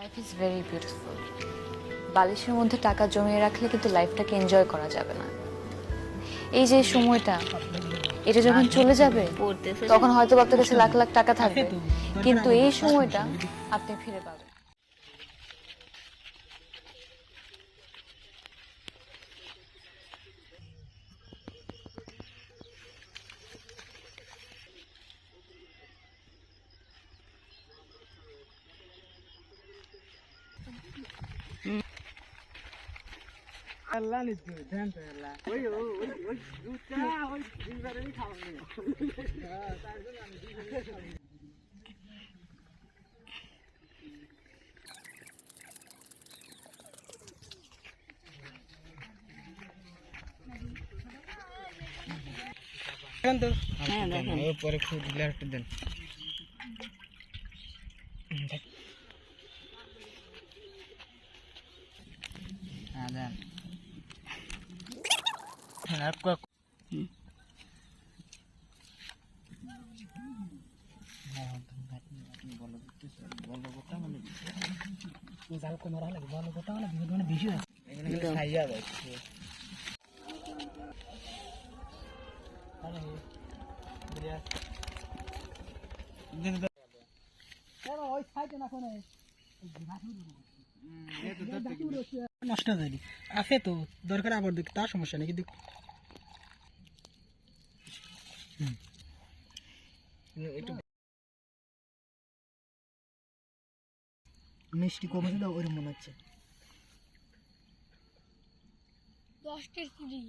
Life is very beautiful. বালিশের মধ্যে টাকা জমিয়ে রাখলে কিন্তু লাইফটাকে এনজয় করা যাবে না। এই যে সময়টা, এটা যখন চলে যাবে তখন হয়তো আপনার কাছে লাখ লাখ টাকা থাকবে, কিন্তু এই সময়টা আপনি ফিরে পাবেন। আল্লাহ নিজ ধ্যান তো আল্লাহ ওই ওই ওই দুটা ওই দুইবারই খাওয়া নেই তার জন্য আমি দেখেন তো হ্যাঁ দেখেন ওই পরে খুব ডিলার একটু দেন হ্যাঁ দেন আর কো জাল কোমরা লাগে বল গোটা মানে বিভিন্ন বেশি আছে এখানে খাইয়া যায় আরে বিরিয়া দিন দাও এরা ওই সাইডে না কোনে নষ্ট হয়ে যাবে আছে তো দরকার আবার দেখ তার সমস্যা নেই কিন্তু একটু মিষ্টি কমে দিলে ওই মনে হচ্ছে 10 কেজি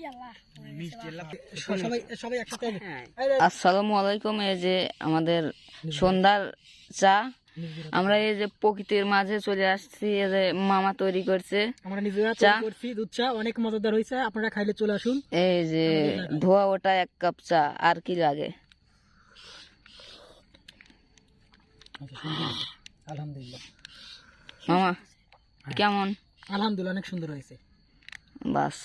ইয়াল্লাহ সবাই একসাথে আসসালামু আলাইকুম। এই যে আমাদের সন্ধ্যার চা, আমরা এই যে প্রকৃতির মাঝে চলে আসছি। এই যে মামা তৈরি করছে, আমরা নিজেরা তৈরি করছি দুধ চা, অনেক মজাদার হয়েছে, আপনারা খাইলে চলে আসুন। এই যে ধোয়া ওটা 1 কাপ চা, আর কি লাগে। আলহামদুলিল্লাহ মামা কেমন? আলহামদুলিল্লাহ অনেক সুন্দর হয়েছে। বাস।